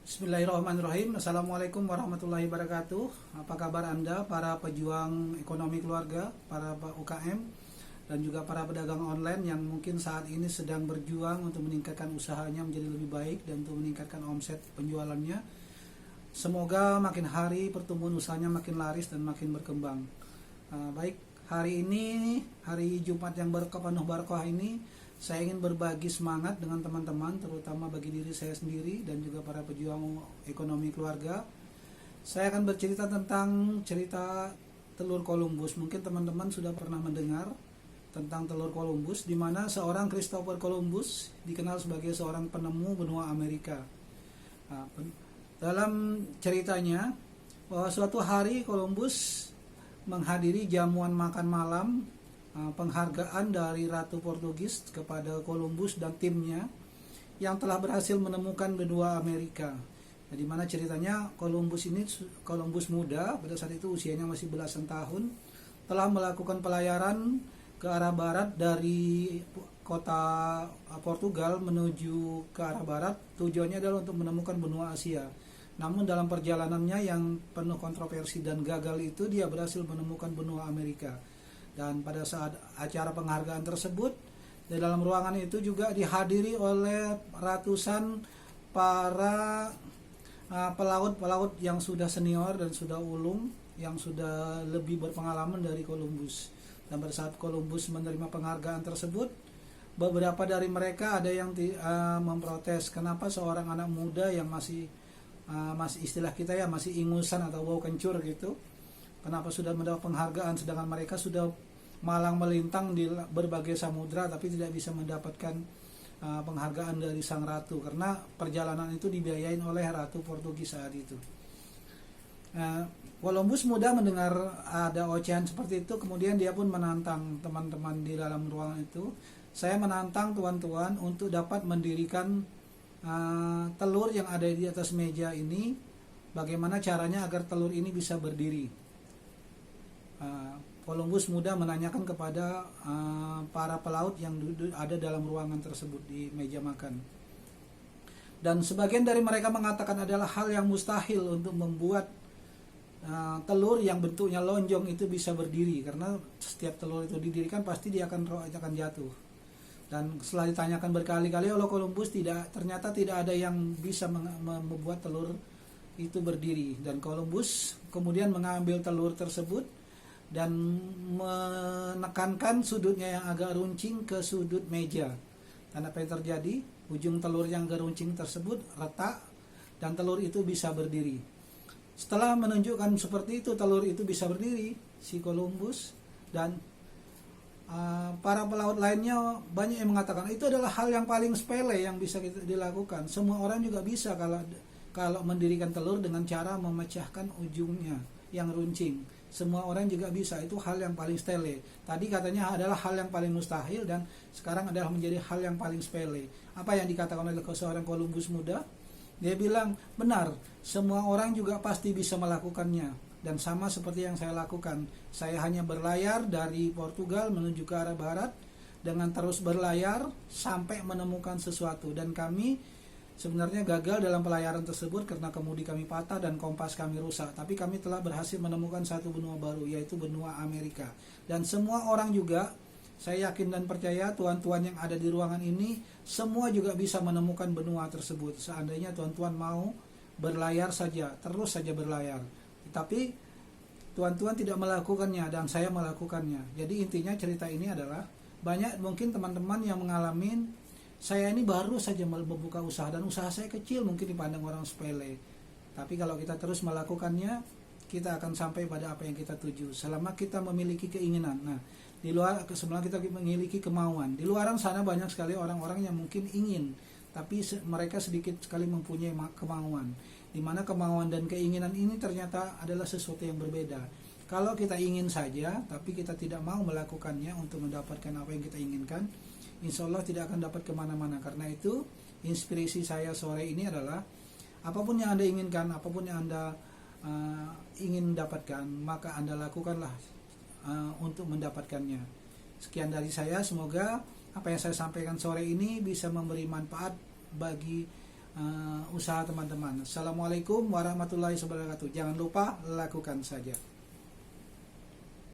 Bismillahirrahmanirrahim. Assalamualaikum warahmatullahi wabarakatuh. Apa kabar Anda, para pejuang ekonomi keluarga, para UKM, dan juga para pedagang online yang mungkin saat ini sedang berjuang untuk meningkatkan usahanya menjadi lebih baik dan untuk meningkatkan omset penjualannya. Semoga makin hari pertumbuhan usahanya makin laris dan makin berkembang. Baik, hari ini, hari Jumat yang penuh barokah ini, saya ingin berbagi semangat dengan teman-teman, terutama bagi diri saya sendiri dan juga para pejuang ekonomi keluarga. Saya akan bercerita tentang cerita telur Columbus. Mungkin teman-teman sudah pernah mendengar tentang telur Columbus, di mana seorang Christopher Columbus dikenal sebagai seorang penemu benua Amerika. Dalam ceritanya, bahwa suatu hari Columbus menghadiri jamuan makan malam, penghargaan dari Ratu Portugis kepada Columbus dan timnya yang telah berhasil menemukan benua Amerika. Di mana ceritanya Columbus muda, pada saat itu usianya masih belasan tahun, telah melakukan pelayaran ke arah barat dari kota Portugal menuju ke arah barat. Tujuannya adalah untuk menemukan benua Asia. Namun dalam perjalanannya yang penuh kontroversi dan gagal itu, dia berhasil menemukan benua Amerika. Dan pada saat acara penghargaan tersebut, di dalam ruangan itu juga dihadiri oleh ratusan para pelaut-pelaut yang sudah senior dan sudah ulung, yang sudah lebih berpengalaman dari Columbus. Dan pada saat Columbus menerima penghargaan tersebut, beberapa dari mereka ada yang memprotes, kenapa seorang anak muda yang masih istilah kita ya, masih ingusan atau bau kencur gitu, kenapa sudah mendapat penghargaan sedangkan mereka sudah malang melintang di berbagai samudra tapi tidak bisa mendapatkan penghargaan dari sang ratu, karena perjalanan itu dibiayain oleh Ratu Portugis saat itu. Columbus muda mendengar ada ocehan seperti itu, kemudian dia pun menantang teman-teman di dalam ruangan itu. Saya menantang tuan-tuan untuk dapat mendirikan telur yang ada di atas meja ini. Bagaimana caranya agar telur ini bisa berdiri? Columbus muda menanyakan kepada para pelaut yang ada dalam ruangan tersebut di meja makan. Dan sebagian dari mereka mengatakan adalah hal yang mustahil untuk membuat telur yang bentuknya lonjong itu bisa berdiri, karena setiap telur itu didirikan pasti dia akan jatuh. Dan setelah ditanyakan berkali-kali oleh Columbus, ternyata tidak ada yang bisa membuat telur itu berdiri. Dan Columbus kemudian mengambil telur tersebut dan menekankan sudutnya yang agak runcing ke sudut meja. Dan apa yang terjadi? Ujung telur yang agak runcing tersebut retak dan telur itu bisa berdiri. Setelah menunjukkan seperti itu, telur itu bisa berdiri, si Columbus dan para pelaut lainnya banyak yang mengatakan itu adalah hal yang paling sepele yang bisa kita dilakukan. Semua orang juga bisa kalau mendirikan telur dengan cara memecahkan ujungnya yang runcing. Semua orang juga bisa, itu hal yang paling sepele. Tadi katanya adalah hal yang paling mustahil dan sekarang adalah menjadi hal yang paling sepele. Apa yang dikatakan oleh seorang Columbus muda? Dia bilang, benar, semua orang juga pasti bisa melakukannya. Dan sama seperti yang saya lakukan. Saya hanya berlayar dari Portugal menuju ke arah barat dengan terus berlayar sampai menemukan sesuatu. Dan kami sebenarnya gagal dalam pelayaran tersebut karena kemudi kami patah dan kompas kami rusak. Tapi kami telah berhasil menemukan satu benua baru, yaitu benua Amerika. Dan semua orang juga, saya yakin dan percaya tuan-tuan yang ada di ruangan ini, semua juga bisa menemukan benua tersebut. Seandainya tuan-tuan mau berlayar saja, terus saja berlayar. Tapi tuan-tuan tidak melakukannya dan saya melakukannya. Jadi intinya cerita ini adalah, banyak mungkin teman-teman yang mengalami, saya ini baru saja membuka usaha dan usaha saya kecil, mungkin dipandang orang sepele. Tapi kalau kita terus melakukannya, kita akan sampai pada apa yang kita tuju. Selama kita memiliki keinginan. Nah, sebelum kita memiliki kemauan. Di luar sana banyak sekali orang-orang yang mungkin ingin, tapi mereka sedikit sekali mempunyai kemauan. Di mana kemauan dan keinginan ini ternyata adalah sesuatu yang berbeda. Kalau kita ingin saja, tapi kita tidak mau melakukannya untuk mendapatkan apa yang kita inginkan, insya Allah tidak akan dapat kemana-mana. Karena itu, inspirasi saya sore ini adalah, apapun yang Anda inginkan, apapun yang Anda ingin dapatkan, maka Anda lakukanlah untuk mendapatkannya. Sekian dari saya, semoga apa yang saya sampaikan sore ini bisa memberi manfaat bagi usaha teman-teman. Assalamualaikum warahmatullahi wabarakatuh. Jangan lupa lakukan saja.